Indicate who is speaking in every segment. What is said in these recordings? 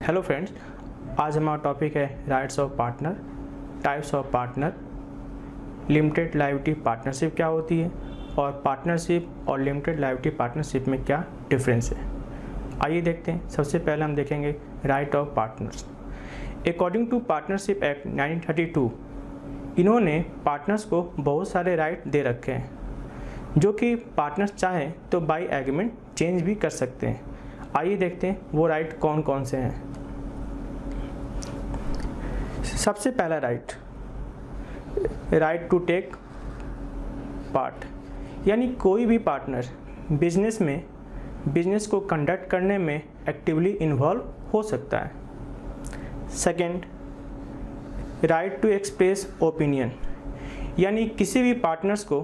Speaker 1: Hello friends, आज हमारा topic है rights of partner, types of partner, limited liability partnership क्या होती है और पार्टनरशिप और लिमिटेड लायबिलिटी पार्टनरशिप में क्या डिफरेंस है। आइए देखते हैं। सबसे पहले हम देखेंगे right of partners. According to partnership act 1932 इन्होंने पार्टनर्स को बहुत सारे राइट दे रखे हैं जो कि पार्टनर्स चाहें तो बाय एग्रीमेंट चेंज भी कर सकते हैं। आइए देखते हैं वो राइट कौन कौन से हैं। सबसे पहला राइट टू टेक पार्ट, यानी कोई भी पार्टनर बिजनेस को कंडक्ट करने में एक्टिवली इन्वॉल्व हो सकता है। Second, right to express opinion, यानी किसी भी पार्टनर्स को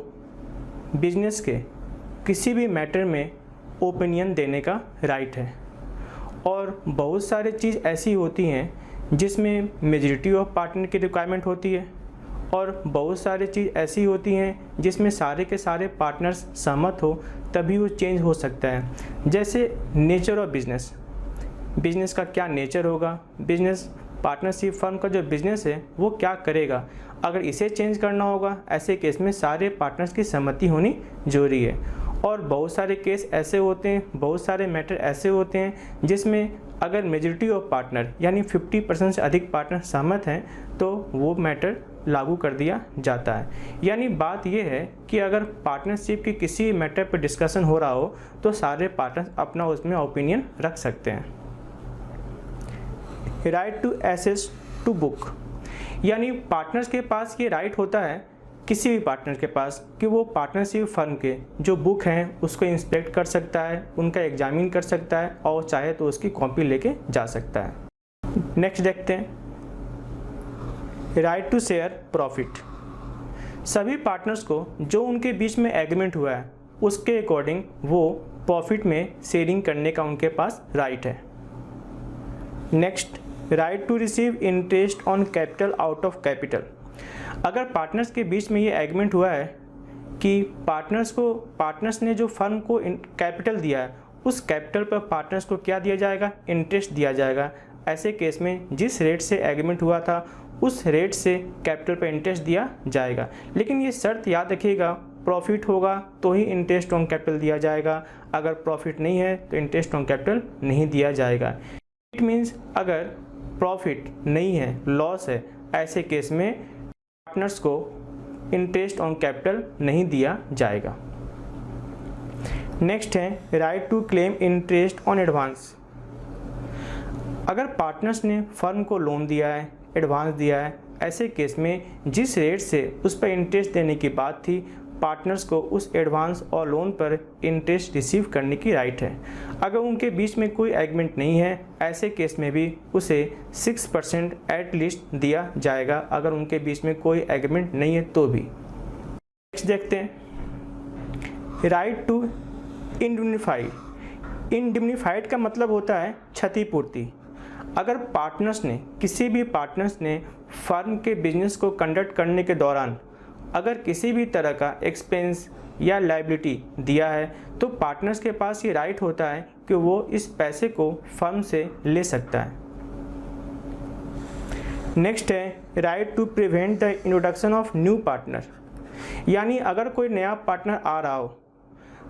Speaker 1: बिजनेस के किसी भी मैटर में ओपिनियन देने का राइट है। और बहुत सारे चीज़ ऐसी होती हैं जिसमें मेजॉरिटी ऑफ पार्टनर की रिक्वायरमेंट होती है और बहुत सारी चीज़ ऐसी होती हैं जिसमें सारे के सारे पार्टनर्स सहमत हो तभी वो चेंज हो सकता है। जैसे नेचर ऑफ बिजनेस का क्या नेचर होगा, बिजनेस पार्टनरशिप फर्म का जो बिजनेस है वो क्या करेगा, अगर इसे चेंज करना होगा ऐसे केस में सारे पार्टनर्स की सहमति होनी जरूरी है। और बहुत सारे केस ऐसे होते हैं, बहुत सारे मैटर ऐसे होते हैं जिसमें अगर मेजॉरिटी ऑफ पार्टनर यानी 50% से अधिक पार्टनर सहमत हैं तो वो मैटर लागू कर दिया जाता है। यानी बात यह है कि अगर पार्टनरशिप के किसी मैटर पर डिस्कशन हो रहा हो तो सारे पार्टनर्स अपना उसमें ओपिनियन रख सकते हैं। Right to access to book, यानी पार्टनर्स के पास ये राइट होता है किसी भी पार्टनर के पास कि वो पार्टनरशिप फर्म के जो बुक हैं उसको इंस्पेक्ट कर सकता है, उनका एग्जामिन कर सकता है और चाहे तो उसकी कॉपी लेके जा सकता है। नेक्स्ट देखते हैं राइट टू शेयर प्रॉफिट। सभी पार्टनर्स को जो उनके बीच में एग्रीमेंट हुआ है उसके अकॉर्डिंग वो प्रॉफिट में शेयरिंग करने का उनके पास राइट है। Next, right to receive interest on capital out of capital. अगर पार्टनर्स के बीच में ये एग्रीमेंट हुआ है कि पार्टनर्स ने जो फर्म को कैपिटल दिया है उस कैपिटल पर पार्टनर्स को क्या दिया जाएगा, इंटरेस्ट दिया जाएगा। ऐसे केस में जिस रेट से एग्रीमेंट हुआ था उस रेट से कैपिटल पर इंटरेस्ट दिया जाएगा। लेकिन ये शर्त याद रखिएगा, प्रॉफिट होगा तो ही इंटरेस्ट ऑन कैपिटल दिया जाएगा, अगर प्रॉफिट नहीं है तो इंटरेस्ट ऑन कैपिटल नहीं दिया जाएगा। इट मीन्स अगर प्रॉफिट नहीं है, लॉस है, ऐसे केस में पार्टनर्स को इंटरेस्ट ऑन कैपिटल नहीं दिया जाएगा। नेक्स्ट है right to claim interest on advance. अगर पार्टनर्स ने फर्म को लोन दिया है, एडवांस दिया है, ऐसे केस में जिस रेट से उस पर इंटरेस्ट देने की बात थी पार्टनर्स को उस एडवांस और लोन पर इंटरेस्ट रिसीव करने की राइट है। अगर उनके बीच में कोई एग्रीमेंट नहीं है ऐसे केस में भी उसे 6% एट लीस्ट दिया जाएगा, अगर उनके बीच में कोई एग्रीमेंट नहीं है तो भी। नेक्स्ट देखते हैं राइट टू इंडिम्निफाई। इंडिम्निफाइड का मतलब होता है क्षतिपूर्ति। अगर किसी भी पार्टनर्स ने फर्म के बिजनेस को कंडक्ट करने के दौरान अगर किसी भी तरह का एक्सपेंस या लायबिलिटी दिया है तो पार्टनर्स के पास ये राइट होता है कि वो इस पैसे को फर्म से ले सकता है। नेक्स्ट है right to prevent the introduction of new partner, यानी अगर कोई नया पार्टनर आ रहा हो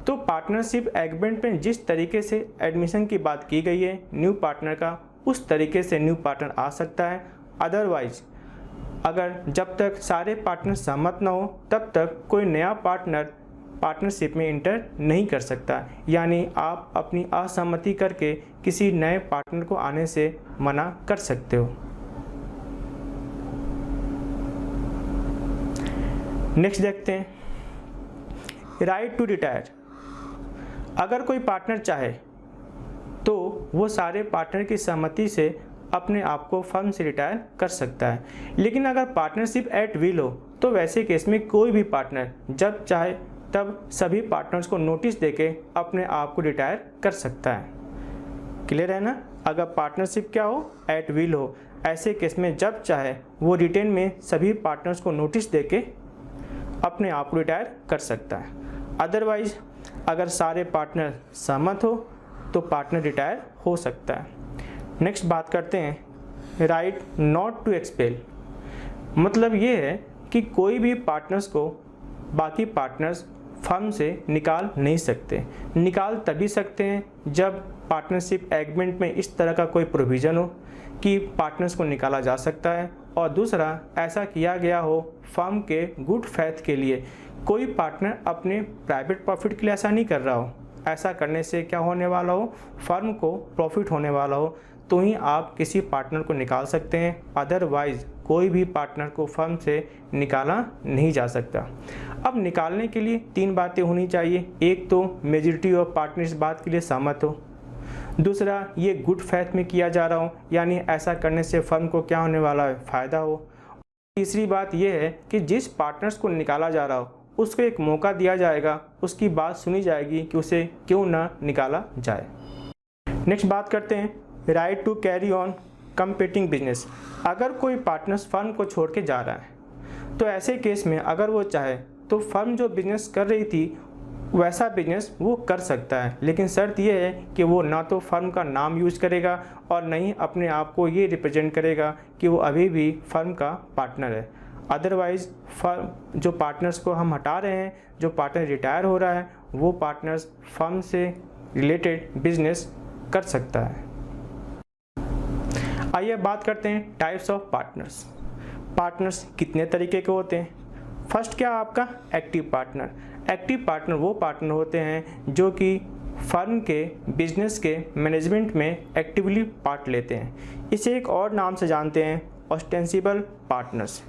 Speaker 1: तो पार्टनरशिप एग्रीमेंट में जिस तरीके से एडमिशन की बात की गई है न्यू पार्टनर का, उस तरीके से न्यू पार्टनर आ सकता है। अदरवाइज अगर जब तक सारे पार्टनर सहमत ना हो तब तक कोई नया पार्टनरशिप में इंटर नहीं कर सकता, यानी आप अपनी असहमति करके किसी नए पार्टनर को आने से मना कर सकते हो। नेक्स्ट देखते हैं राइट टू रिटायर। अगर कोई पार्टनर चाहे तो वो सारे पार्टनर की सहमति से अपने आप को फर्म से रिटायर कर सकता है। लेकिन अगर पार्टनरशिप एट विल हो तो वैसे केस में कोई भी पार्टनर जब चाहे तब सभी पार्टनर्स को नोटिस देके अपने आप को रिटायर कर सकता है। क्लियर है ना? अगर पार्टनरशिप क्या हो, एट विल हो, ऐसे केस में जब चाहे वो रिटेन में सभी पार्टनर्स को नोटिस देके अपने आप को रिटायर कर सकता है। अदरवाइज अगर सारे पार्टनर सहमत हो तो पार्टनर रिटायर हो सकता है। नेक्स्ट बात करते हैं राइट नॉट टू एक्सपेल। मतलब ये है कि कोई भी पार्टनर्स को बाकी पार्टनर्स फर्म से निकाल नहीं सकते। निकाल तभी सकते हैं जब पार्टनरशिप एग्रीमेंट में इस तरह का कोई प्रोविज़न हो कि पार्टनर्स को निकाला जा सकता है, और दूसरा ऐसा किया गया हो फर्म के गुड फेथ के लिए। कोई पार्टनर अपने प्राइवेट प्रॉफिट के लिए ऐसा नहीं कर रहा हो। ऐसा करने से क्या होने वाला हो, फर्म को प्रॉफिट होने वाला हो, तो ही आप किसी पार्टनर को निकाल सकते हैं। अदरवाइज कोई भी पार्टनर को फर्म से निकाला नहीं जा सकता। अब निकालने के लिए 3 बातें होनी चाहिए। एक तो मेजॉरिटी ऑफ पार्टनर इस बात के लिए सहमत हो, दूसरा ये गुड फेथ में किया जा रहा हो, यानी ऐसा करने से फर्म को क्या होने वाला है, फ़ायदा हो। तीसरी बात यह है कि जिस पार्टनर्स को निकाला जा रहा हो उसको एक मौका दिया जाएगा, उसकी बात सुनी जाएगी कि उसे क्यों ना निकाला जाए। नेक्स्ट बात करते हैं right to carry on competing business. अगर कोई पार्टनर्स फर्म को छोड़ के जा रहा है तो ऐसे केस में अगर वो चाहे तो फर्म जो बिजनेस कर रही थी वैसा बिजनेस वो कर सकता है, लेकिन शर्त यह है कि वो ना तो फर्म का नाम यूज करेगा और न ही अपने आप को ये रिप्रेजेंट करेगा कि वो अभी भी फर्म का पार्टनर है। अदरवाइज़ फर्म जो पार्टनर्स को हम हटा रहे हैं, जो पार्टनर रिटायर हो रहा है, वो पार्टनर्स फर्म से रिलेटेड बिजनेस कर सकता है। आइए बात करते हैं टाइप्स ऑफ पार्टनर्स। पार्टनर्स कितने तरीके के होते हैं। फर्स्ट क्या आपका एक्टिव पार्टनर। एक्टिव पार्टनर वो पार्टनर होते हैं जो कि फर्म के बिजनेस के मैनेजमेंट में एक्टिवली पार्ट लेते हैं। इसे एक और नाम से जानते हैं ऑस्टेंसिबल पार्टनर्स।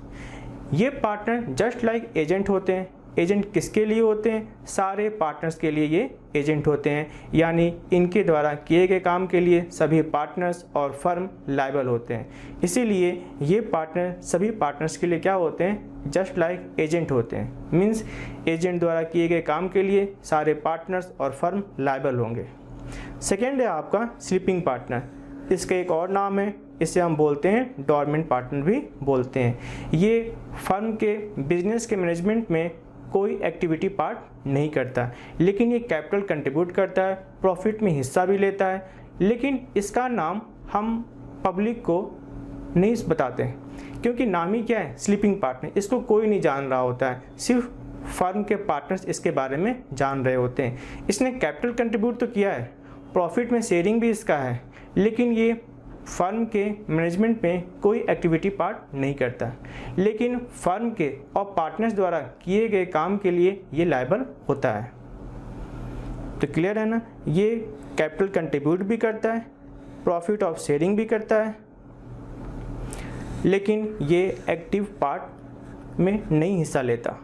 Speaker 1: ये पार्टनर जस्ट लाइक एजेंट होते हैं। एजेंट किसके लिए होते हैं, सारे पार्टनर्स के लिए ये एजेंट होते हैं, यानी इनके द्वारा किए गए काम के लिए सभी पार्टनर्स और फर्म लायबल होते हैं। इसीलिए ये पार्टनर सभी पार्टनर्स के लिए क्या होते हैं, जस्ट लाइक एजेंट होते हैं। मीन्स एजेंट द्वारा किए गए काम के लिए सारे पार्टनर्स और फर्म लायबल होंगे। सेकेंड है आपका स्लीपिंग पार्टनर। इसका एक और नाम है, इसे हम बोलते हैं डॉर्मेंट पार्टनर भी बोलते हैं। ये फर्म के बिजनेस के मैनेजमेंट में कोई एक्टिविटी पार्ट नहीं करता, लेकिन ये कैपिटल कंट्रीब्यूट करता है, प्रॉफिट में हिस्सा भी लेता है, लेकिन इसका नाम हम पब्लिक को नहीं बताते हैं क्योंकि नाम ही क्या है, स्लीपिंग पार्टनर। इसको कोई नहीं जान रहा होता है, सिर्फ फर्म के पार्टनर्स इसके बारे में जान रहे होते हैं। इसने कैपिटल कंट्रीब्यूट तो किया है, प्रॉफिट में शेयरिंग भी इसका है, लेकिन ये फर्म के मैनेजमेंट में कोई एक्टिविटी पार्ट नहीं करता, लेकिन फर्म के और पार्टनर्स द्वारा किए गए काम के लिए ये लायबल होता है। तो क्लियर है ना, ये कैपिटल कंट्रीब्यूट भी करता है, प्रॉफिट ऑफ शेयरिंग भी करता है, लेकिन ये एक्टिव पार्ट में नहीं हिस्सा लेता।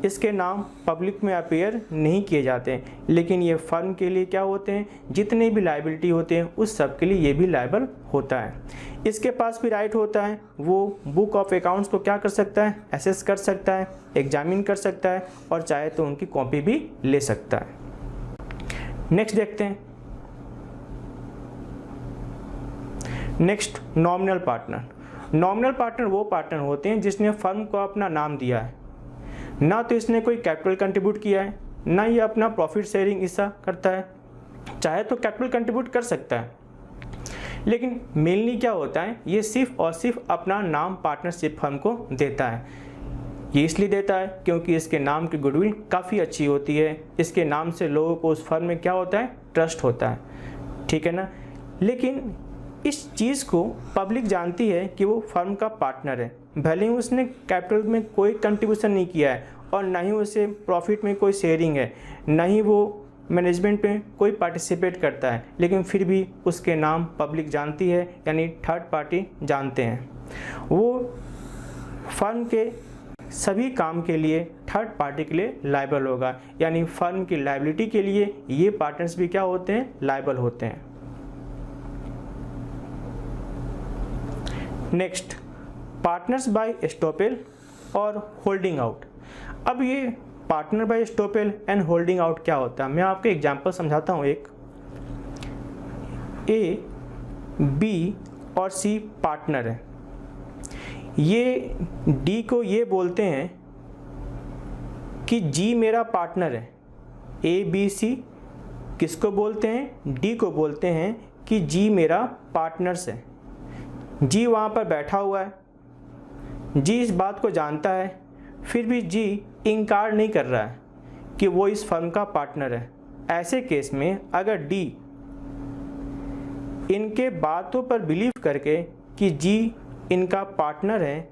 Speaker 1: इसके नाम पब्लिक में अपीयर नहीं किए जाते हैं, लेकिन ये फर्म के लिए क्या होते हैं, जितने भी लायबिलिटी होते हैं उस सब के लिए ये भी लायबल होता है। इसके पास भी राइट होता है, वो बुक ऑफ अकाउंट्स को क्या कर सकता है, एसेस कर सकता है, एग्जामिन कर सकता है, और चाहे तो उनकी कॉपी भी ले सकता है। नेक्स्ट देखते हैं, next nominal partner. Nominal partner वो पार्टनर होते हैं जिसने फर्म को अपना नाम दिया है, ना तो इसने कोई कैपिटल कंट्रीब्यूट किया है, ना ये अपना प्रॉफिट शेयरिंग हिस्सा करता है। चाहे तो कैपिटल कंट्रीब्यूट कर सकता है, लेकिन मेनली क्या होता है, ये सिर्फ और सिर्फ अपना नाम पार्टनरशिप फर्म को देता है। ये इसलिए देता है क्योंकि इसके नाम की गुडविल काफ़ी अच्छी होती है, इसके नाम से लोगों को उस फर्म में क्या होता है, ट्रस्ट होता है, ठीक है ना। लेकिन इस चीज़ को पब्लिक जानती है कि वो फर्म का पार्टनर है, भले ही उसने कैपिटल में कोई कंट्रीब्यूशन नहीं किया है और ना ही उसे प्रॉफिट में कोई शेयरिंग है, ना ही वो मैनेजमेंट में कोई पार्टिसिपेट करता है, लेकिन फिर भी उसके नाम पब्लिक जानती है, यानी थर्ड पार्टी जानते हैं। वो फर्म के सभी काम के लिए थर्ड पार्टी के लिए लायबल होगा, यानी फर्म की लायबिलिटी के लिए ये पार्टनर्स भी क्या होते हैं, लायबल होते हैं। नेक्स्ट, पार्टनर्स बाय एस्टॉपेल और होल्डिंग आउट। अब ये partner by estoppel and holding out क्या होता है, मैं आपको एग्जांपल समझाता हूँ। एक ए, बी और सी पार्टनर है, ये डी को ये बोलते हैं कि जी मेरा पार्टनर है। ए बी सी किसको बोलते हैं, डी को बोलते हैं कि जी मेरा पार्टनर्स है। जी वहाँ पर बैठा हुआ है, जी इस बात को जानता है, फिर भी जी इनकार नहीं कर रहा है कि वो इस फर्म का पार्टनर है। ऐसे केस में अगर डी इनके बातों पर बिलीव करके कि जी इनका पार्टनर है,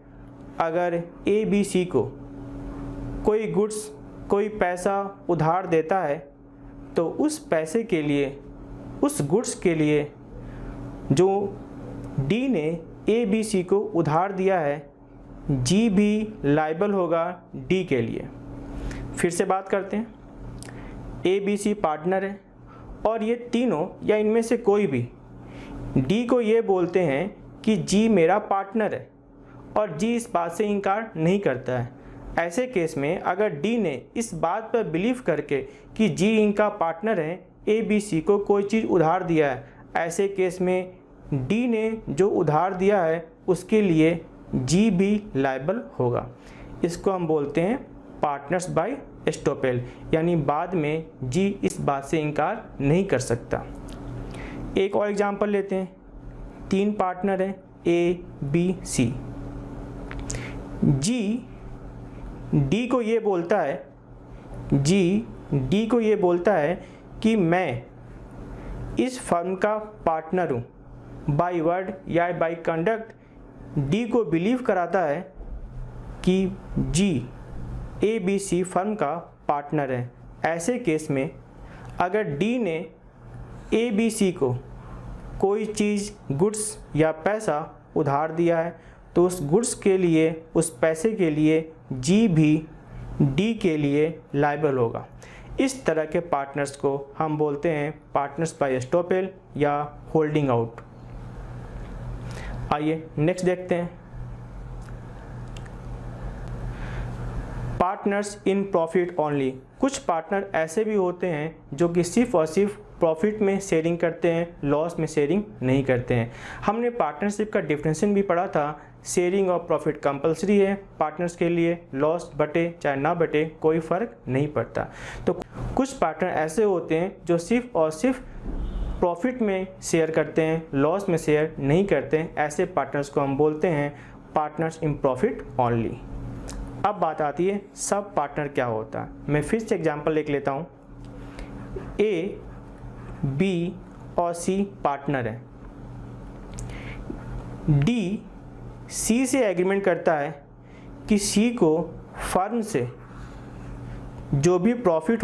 Speaker 1: अगर ए बी सी को कोई गुड्स, कोई पैसा उधार देता है तो उस पैसे के लिए, उस गुड्स के लिए जो डी ने ए बी सी को उधार दिया है, जी भी लायबल होगा डी के लिए। फिर से बात करते हैं, ए बी सी पार्टनर है और ये तीनों या इनमें से कोई भी डी को ये बोलते हैं कि जी मेरा पार्टनर है और जी इस बात से इनकार नहीं करता है। ऐसे केस में अगर डी ने इस बात पर बिलीव करके कि जी इनका पार्टनर है, ए बी सी को कोई चीज़ उधार दिया है, ऐसे केस में डी ने जो उधार दिया है उसके लिए जी भी लायबल होगा। इसको हम बोलते हैं पार्टनर्स बाय एस्टोपेल, यानी बाद में जी इस बात से इनकार नहीं कर सकता। एक और एग्जांपल लेते हैं, 3 पार्टनर हैं A B C. G D को ये बोलता है, जी डी को ये बोलता है कि मैं इस फर्म का पार्टनर हूँ। बाय वर्ड या बाय कंडक्ट डी को बिलीव कराता है कि जी ए बी सी फर्म का पार्टनर है। ऐसे केस में अगर डी ने ए बी सी को कोई चीज़, गुड्स या पैसा उधार दिया है तो उस गुड्स के लिए, उस पैसे के लिए जी भी डी के लिए लायबल होगा। इस तरह के पार्टनर्स को हम बोलते हैं पार्टनर्स बाय एस्टोपेल या होल्डिंग आउट। आइए नेक्स्ट देखते हैं, पार्टनर्स इन प्रॉफिट ओनली। कुछ पार्टनर ऐसे भी होते हैं जो कि सिर्फ और सिर्फ प्रॉफिट में शेयरिंग करते हैं, लॉस में शेयरिंग नहीं करते हैं। हमने पार्टनरशिप का डिफरेंशिएशन भी पढ़ा था, शेयरिंग और प्रॉफिट कंपलसरी है पार्टनर्स के लिए, लॉस बटे चाहे ना बटे कोई फ़र्क नहीं पड़ता। तो कुछ पार्टनर ऐसे होते हैं जो सिर्फ और सिर्फ प्रॉफिट में शेयर करते हैं, लॉस में शेयर नहीं करते हैं। ऐसे पार्टनर्स को हम बोलते हैं पार्टनर्स इन प्रॉफिट ओनली। अब बात आती है सब पार्टनर क्या होता है। मैं फिर से एग्जांपल लिख लेता हूँ, ए बी और सी पार्टनर है। डी सी से एग्रीमेंट करता है कि सी को फर्म से जो भी प्रॉफिट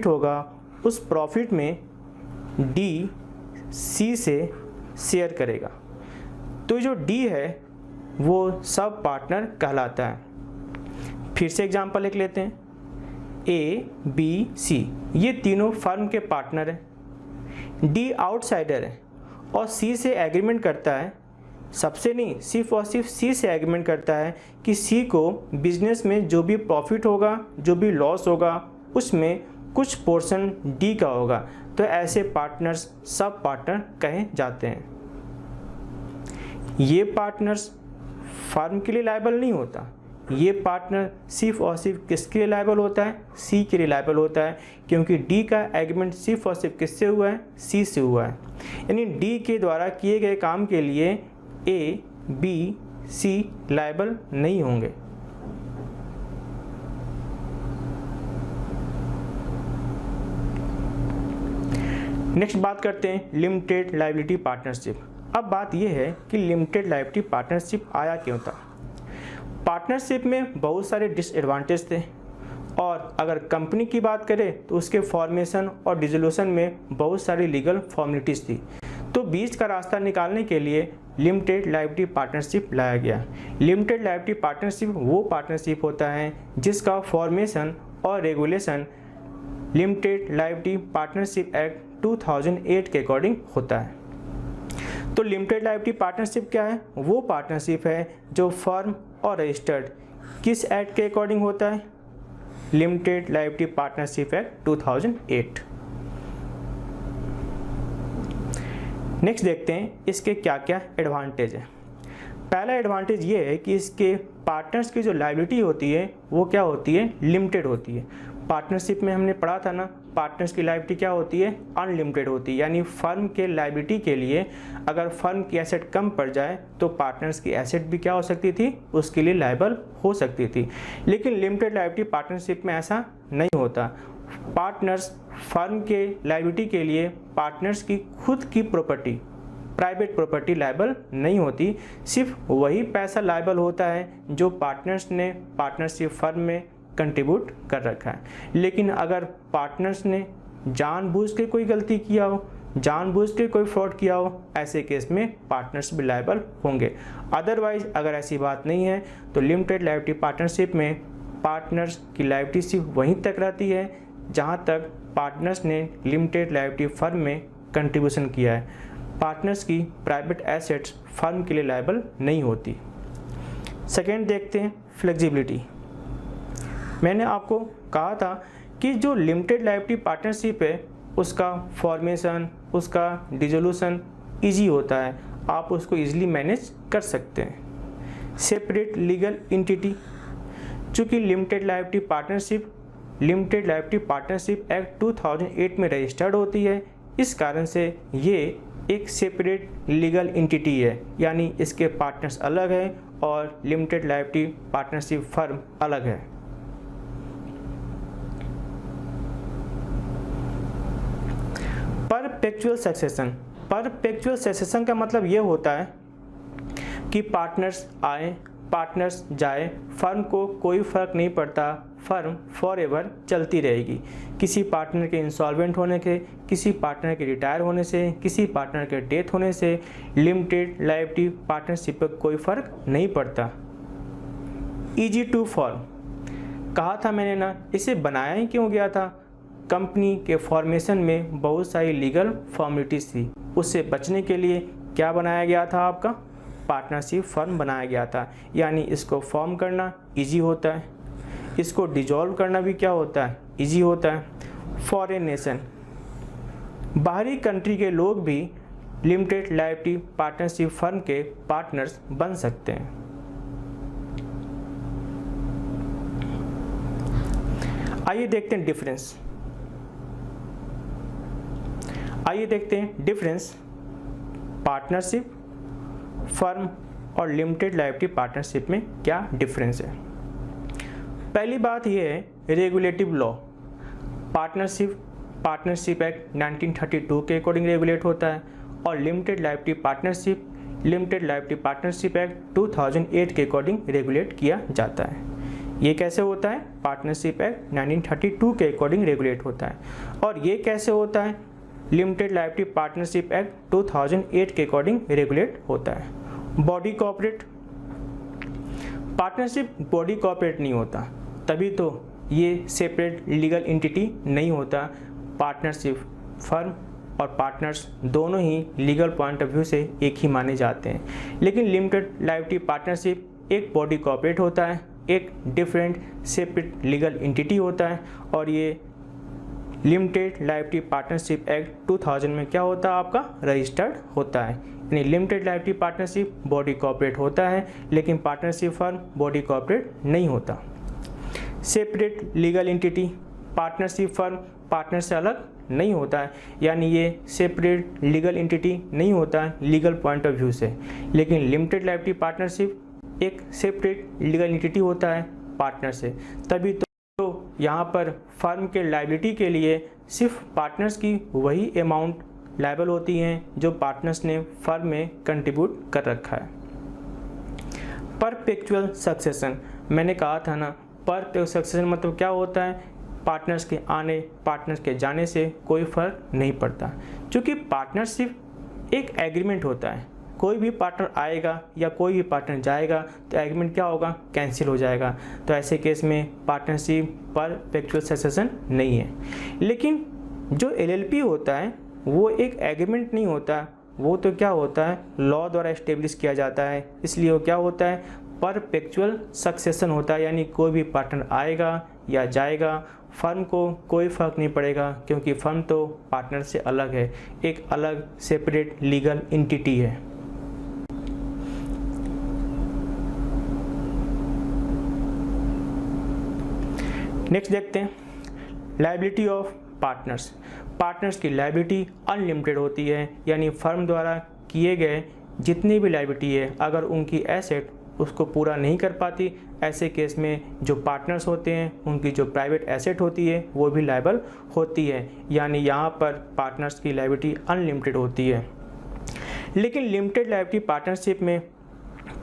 Speaker 1: होगा उस प्रॉफिट में डी सी से शेयर करेगा। तो जो डी है वो सब पार्टनर कहलाता है। फिर से एग्जांपल लिख लेते हैं, ए बी सी ये तीनों फर्म के पार्टनर हैं। डी आउटसाइडर है और सी से एग्रीमेंट करता है, सबसे नहीं सिर्फ और सिर्फ सी से एग्रीमेंट करता है कि सी को बिजनेस में जो भी प्रॉफिट होगा, जो भी लॉस होगा, उसमें कुछ पोर्शन डी का होगा। तो ऐसे पार्टनर्स सब पार्टनर कहे जाते हैं। ये पार्टनर्स फर्म के लिए लायबल नहीं होता, ये पार्टनर सिर्फ और सिर्फ किसके लिए लायबल होता है, सी के लिए लायबल होता है, क्योंकि डी का एग्रीमेंट सिर्फ और सिर्फ किससे हुआ है, सी से हुआ है। यानी डी के द्वारा किए गए काम के लिए ए बी सी लायबल नहीं होंगे। नेक्स्ट बात करते हैं लिमिटेड लायबिलिटी पार्टनरशिप। अब बात यह है कि लिमिटेड लायबिलिटी पार्टनरशिप आया क्यों था। पार्टनरशिप में बहुत सारे डिसएडवांटेज थे और अगर कंपनी की बात करें तो उसके फॉर्मेशन और डिसोल्यूशन में बहुत सारी लीगल फॉर्मेलिटीज़ थी। तो बीच का रास्ता निकालने के लिए लिमिटेड लायबिलिटी पार्टनरशिप लाया गया। लिमिटेड लायबिलिटी पार्टनरशिप वो पार्टनरशिप होता है जिसका फॉर्मेशन और regulation limited liability partnership act 2008 के अकॉर्डिंग होता है। तो लिमिटेड लायबिलिटी पार्टनरशिप क्या है, वो पार्टनरशिप है जो फर्म और रजिस्टर्ड किस एक्ट के अकॉर्डिंग होता है, limited liability partnership act 2008। Next देखते हैं इसके क्या क्या एडवांटेज है। पहला एडवांटेज ये है कि इसके पार्टनर्स की जो लायबिलिटी होती है वो क्या होती है, लिमिटेड होती है। पार्टनरशिप में हमने पढ़ा था ना, पार्टनर्स की लायबिलिटी क्या होती है, अनलिमिटेड होती है। यानी फर्म के लायबिलिटी के लिए अगर फर्म की एसेट कम पड़ जाए तो पार्टनर्स की एसेट भी क्या हो सकती थी, उसके लिए लायबल हो सकती थी। लेकिन लिमिटेड लायबिलिटी पार्टनरशिप में ऐसा नहीं होता। पार्टनर्स फर्म के लायबिलिटी के लिए पार्टनर्स की खुद की प्रॉपर्टी, प्राइवेट प्रॉपर्टी लायबल नहीं होती। सिर्फ वही पैसा लायबल होता है जो पार्टनर्स ने पार्टनरशिप फर्म में कंट्रीब्यूट कर रखा है। लेकिन अगर पार्टनर्स ने जानबूझ के कोई गलती किया हो, जानबूझ के कोई फ्रॉड किया हो, ऐसे केस में पार्टनर्स भी लायबल होंगे। अदरवाइज अगर ऐसी बात नहीं है तो लिमिटेड लायबिलिटी पार्टनरशिप में पार्टनर्स की लायबिलिटी सिर्फ वहीं तक रहती है जहां तक पार्टनर्स ने लिमिटेड लायबिलिटी फर्म में कंट्रीब्यूशन किया है। पार्टनर्स की प्राइवेट एसेट्स फर्म के लिए लायबल नहीं होती। सेकेंड देखते हैं फ्लेक्सिबिलिटी। मैंने आपको कहा था कि जो लिमिटेड लायबिलिटी पार्टनरशिप है उसका फॉर्मेशन, उसका डिसोल्यूशन ईजी होता है, आप उसको ईजिली मैनेज कर सकते हैं। सेपरेट लीगल एंटिटी, चूँकि लिमिटेड लायबिलिटी पार्टनरशिप एक्ट 2008 में रजिस्टर्ड होती है, इस कारण से ये एक सेपरेट लीगल एंटिटी है। यानी इसके पार्टनर्स अलग है और लिमिटेड लायबिलिटी पार्टनरशिप फर्म अलग है। परपेचुअल सक्सेशन का मतलब ये होता है कि पार्टनर्स आए, पार्टनर्स जाए, फर्म को कोई फर्क नहीं पड़ता, फर्म फॉरएवर चलती रहेगी। किसी पार्टनर के इंसॉल्वेंट होने के, किसी पार्टनर के रिटायर होने से, किसी पार्टनर के डेथ होने से लिमिटेड लायबिलिटी पार्टनरशिप पर कोई फर्क नहीं पड़ता। ईजी टू फॉर्म, कहा था मैंने ना, इसे बनाया ही क्यों गया था, कंपनी के फॉर्मेशन में बहुत सारी लीगल फॉर्मेलिटीज़ थी, उससे बचने के लिए क्या बनाया गया था, आपका पार्टनरशिप फर्म बनाया गया था। यानी इसको फॉर्म करना इजी होता है, इसको डिजॉल्व करना भी क्या होता है, इजी होता है। फॉरेन नेशन, बाहरी कंट्री के लोग भी लिमिटेड लायबिलिटी पार्टनरशिप फर्म के पार्टनर्स बन सकते हैं। आइए देखते हैं डिफरेंस पार्टनरशिप फर्म और लिमिटेड लायबिलिटी पार्टनरशिप में क्या डिफरेंस है। पहली बात यह है रेगुलेटिव लॉ। पार्टनरशिप एक्ट 1932 के अकॉर्डिंग रेगुलेट होता है और लिमिटेड लायबिलिटी पार्टनरशिप एक्ट 2008 के अकॉर्डिंग रेगुलेट किया जाता है। ये कैसे होता है, पार्टनरशिप एक्ट 1932 के अकॉर्डिंग रेगुलेट होता है, और ये कैसे होता है, लिमिटेड लायबिलिटी पार्टनरशिप एक्ट 2008 के अकॉर्डिंग रेगुलेट होता है। Body corporate, partnership body corporate नहीं होता, तभी तो ये सेपरेट लीगल एंटिटी नहीं होता। पार्टनरशिप फर्म और पार्टनर्स दोनों ही लीगल पॉइंट ऑफ व्यू से एक ही माने जाते हैं। लेकिन लिमिटेड लायबिलिटी पार्टनरशिप एक बॉडी कॉर्पोरेट होता है, एक डिफरेंट सेपरेट लीगल एंटिटी होता है, और ये लिमिटेड लायबिलिटी पार्टनरशिप एक्ट 2000 में क्या होता है, आपका रजिस्टर्ड होता है। यानी limited liability partnership body corporate होता है, लेकिन पार्टनरशिप फर्म बॉडी कॉर्पोरेट नहीं होता। Separate legal entity, partnership firm partner से अलग नहीं होता है, यानी ये सेपरेट लीगल एंटिटी नहीं होता है लीगल पॉइंट ऑफ व्यू से। लेकिन लिमिटेड लायबिलिटी पार्टनरशिप एक सेपरेट लीगल एंटिटी होता है पार्टनर से, तभी तो यहाँ पर फर्म के लायबिलिटी के लिए सिर्फ पार्टनर्स की वही अमाउंट लायबल होती हैं जो पार्टनर्स ने फर्म में कंट्रीब्यूट कर रखा है। परपेचुअल सक्सेशन, मैंने कहा था ना, परपेचुअल सक्सेशन मतलब क्या होता है, पार्टनर्स के आने पार्टनर्स के जाने से कोई फर्क नहीं पड़ता। क्योंकि पार्टनरशिप एक एग्रीमेंट होता है, कोई भी पार्टनर आएगा या कोई भी पार्टनर जाएगा तो एग्रीमेंट क्या होगा, कैंसिल हो जाएगा। तो ऐसे केस में पार्टनरशिप परपेचुअल सक्सेशन नहीं है। लेकिन जो एलएलपी होता है वो एक एग्रीमेंट नहीं होता, वो तो क्या होता है, लॉ द्वारा एस्टेब्लिश किया जाता है, इसलिए वो क्या होता है, परपेचुअल सक्सेशन होता है। यानी कोई भी पार्टनर आएगा या जाएगा, फर्म को कोई फ़र्क नहीं पड़ेगा, क्योंकि फर्म तो पार्टनर से अलग है, एक अलग सेपरेट लीगल एंटिटी है। नेक्स्ट देखते हैं लायबिलिटी ऑफ पार्टनर्स की लायबिलिटी अनलिमिटेड होती है, यानी फर्म द्वारा किए गए जितनी भी लायबिलिटी है अगर उनकी एसेट उसको पूरा नहीं कर पाती, ऐसे केस में जो पार्टनर्स होते हैं उनकी जो प्राइवेट एसेट होती है वो भी लायबल होती है, यानी यहाँ पर पार्टनर्स की लायबिलिटी अनलिमिटेड होती है। लेकिन लिमिटेड लायबिलिटी पार्टनरशिप में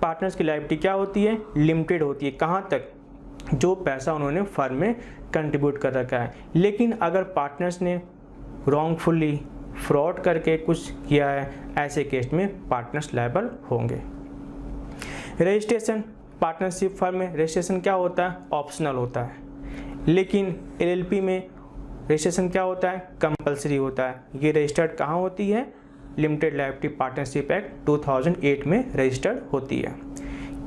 Speaker 1: पार्टनर्स की लायबिलिटी क्या होती है? लिमिटेड होती है। कहाँ तक? जो पैसा उन्होंने फर्म में कंट्रीब्यूट कर रखा है। लेकिन अगर पार्टनर्स ने रॉन्गफुली फ्रॉड करके कुछ किया है, ऐसे केस में पार्टनर्स लायबल होंगे। रजिस्ट्रेशन पार्टनरशिप फर्म में रजिस्ट्रेशन क्या होता है? ऑप्शनल होता है। लेकिन एलएलपी में रजिस्ट्रेशन क्या होता है? कंपलसरी होता है। ये रजिस्टर्ड कहाँ होती है? लिमिटेड लायबिलिटी पार्टनरशिप एक्ट 2008 में रजिस्टर्ड होती है।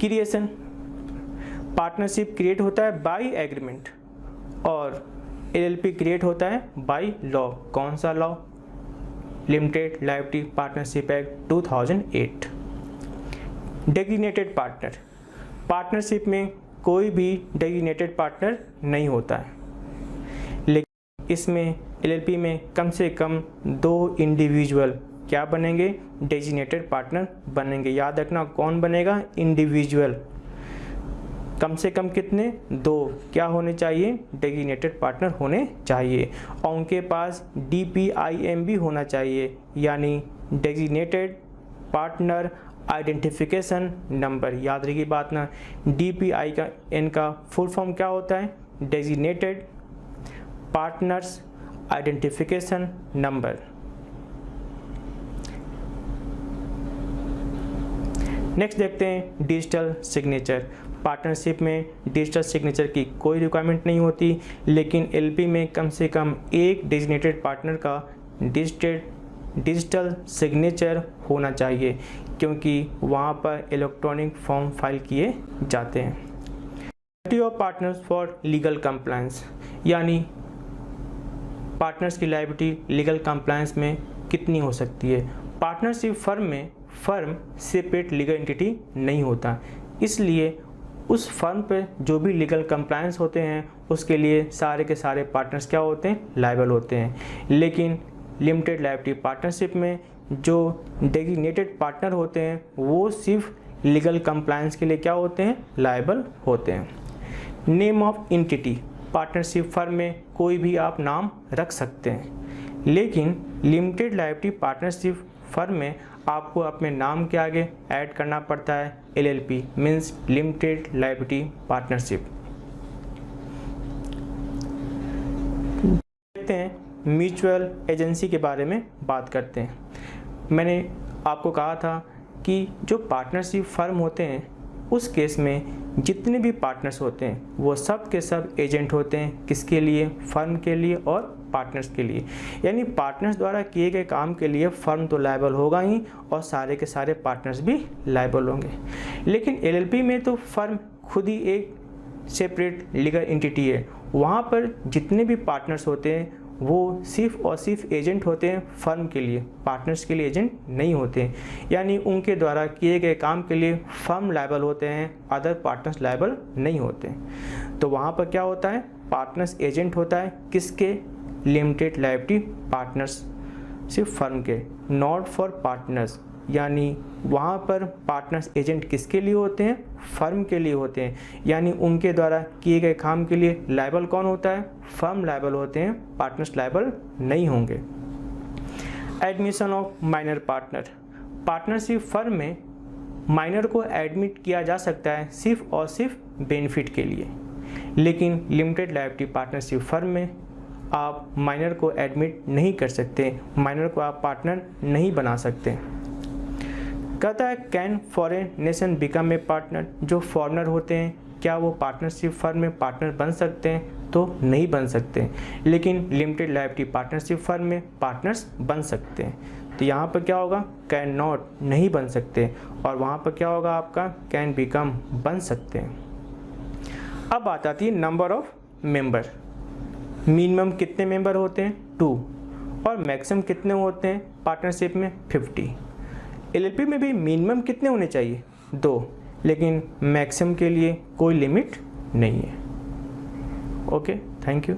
Speaker 1: क्रिएशन पार्टनरशिप क्रिएट होता है बाय एग्रीमेंट और एलएलपी क्रिएट होता है बाय लॉ। कौन सा law? Limited liability partnership act 2008। Designated partner partnership में कोई भी डेजिग्नेटेड पार्टनर नहीं होता है, लेकिन इसमें एलएलपी में कम से कम 2 इंडिविजुअल क्या बनेंगे? डेजिग्नेटेड पार्टनर बनेंगे। याद रखना कौन बनेगा? इंडिविजुअल। कम से कम कितने? 2 क्या होने चाहिए? डेजिग्नेटेड पार्टनर होने चाहिए और उनके पास DPIN भी होना चाहिए, यानी डेजिग्नेटेड पार्टनर आइडेंटिफिकेशन नंबर। याद रखिए बात ना, DPIN का फुल फॉर्म क्या होता है? Designated partners identification number. Next देखते हैं डिजिटल सिग्नेचर। पार्टनरशिप में डिजिटल सिग्नेचर की कोई रिक्वायरमेंट नहीं होती, लेकिन एलपी में कम से कम एक डेजिग्नेटेड पार्टनर का डिजिटल सिग्नेचर होना चाहिए, क्योंकि वहाँ पर इलेक्ट्रॉनिक फॉर्म फाइल किए जाते हैं। Liability of partners for legal compliance, यानी पार्टनर्स की लायबिलिटी लीगल कंप्लायंस में कितनी हो सकती है? पार्टनरशिप फर्म में फर्म सेपरेट लीगल एंटिटी नहीं होता, इसलिए उस फर्म पे जो भी लीगल कंप्लायंस होते हैं उसके लिए सारे के सारे पार्टनर्स क्या होते हैं? लायबल होते हैं। लेकिन लिमिटेड लायबिलिटी पार्टनरशिप में जो डेजिग्नेटेड पार्टनर होते हैं वो सिर्फ लीगल कंप्लायंस के लिए क्या होते हैं? लायबल होते हैं। Name of entity partnership firm में कोई भी आप नाम रख सकते हैं, लेकिन लिमिटेड लायबिलिटी पार्टनरशिप फर्म में आपको अपने नाम के आगे ऐड करना पड़ता है LLP means limited liability partnership. देखते हैं म्यूचुअल एजेंसी के बारे में बात करते हैं। मैंने आपको कहा था कि जो पार्टनरशिप फर्म होते हैं उस केस में जितने भी पार्टनर्स होते हैं वो सब के सब एजेंट होते हैं। किसके लिए? फर्म के लिए और पार्टनर्स के लिए। यानी पार्टनर्स द्वारा किए गए काम के लिए फर्म तो लायबल होगा ही और सारे के सारे पार्टनर्स भी लायबल होंगे। लेकिन LLP में तो फर्म खुद ही एक सेपरेट लीगल एंटिटी है, वहाँ पर जितने भी पार्टनर्स होते हैं वो सिर्फ और सिर्फ एजेंट होते हैं फर्म के लिए, पार्टनर्स के लिए एजेंट नहीं होते हैं। यानी उनके द्वारा किए गए काम के लिए फर्म लायबल होते हैं, अदर पार्टनर्स लायबल नहीं होते। तो वहाँ पर क्या होता है? पार्टनर्स एजेंट होता है किसके? लिमिटेड लायबिलिटी पार्टनर्स सिर्फ फर्म के, नॉट फॉर पार्टनर्स। यानी वहाँ पर पार्टनर्स एजेंट किसके लिए होते हैं? फर्म के लिए होते हैं। यानी उनके द्वारा किए गए काम के लिए लायबल कौन होता है? फर्म लायबल होते हैं, पार्टनर्स लायबल नहीं होंगे। Admission of minor partner partnership firm में माइनर को एडमिट किया जा सकता है सिर्फ और सिर्फ बेनिफिट के लिए, लेकिन लिमिटेड लायबिलिटी पार्टनरशिप फर्म में आप माइनर को एडमिट नहीं कर सकते, माइनर को आप पार्टनर नहीं बना सकते। कहता है can foreign nation become a partner, जो फॉरेनर होते हैं क्या वो पार्टनरशिप फर्म में पार्टनर बन सकते हैं? तो नहीं बन सकते, लेकिन लिमिटेड लायबिलिटी पार्टनरशिप फर्म में पार्टनर्स बन सकते हैं। तो यहाँ पर क्या होगा? कैन नॉट, नहीं बन सकते, और वहाँ पर क्या होगा आपका? कैन बिकम, बन सकते हैं। अब बात आती है नंबर ऑफ मेंबर। मिनिमम कितने मेंबर होते हैं? 2, और मैक्सिमम कितने होते हैं पार्टनरशिप में? 50। LLP में भी मिनिमम कितने होने चाहिए? 2, लेकिन मैक्सिमम के लिए कोई लिमिट नहीं है। Okay, thank you.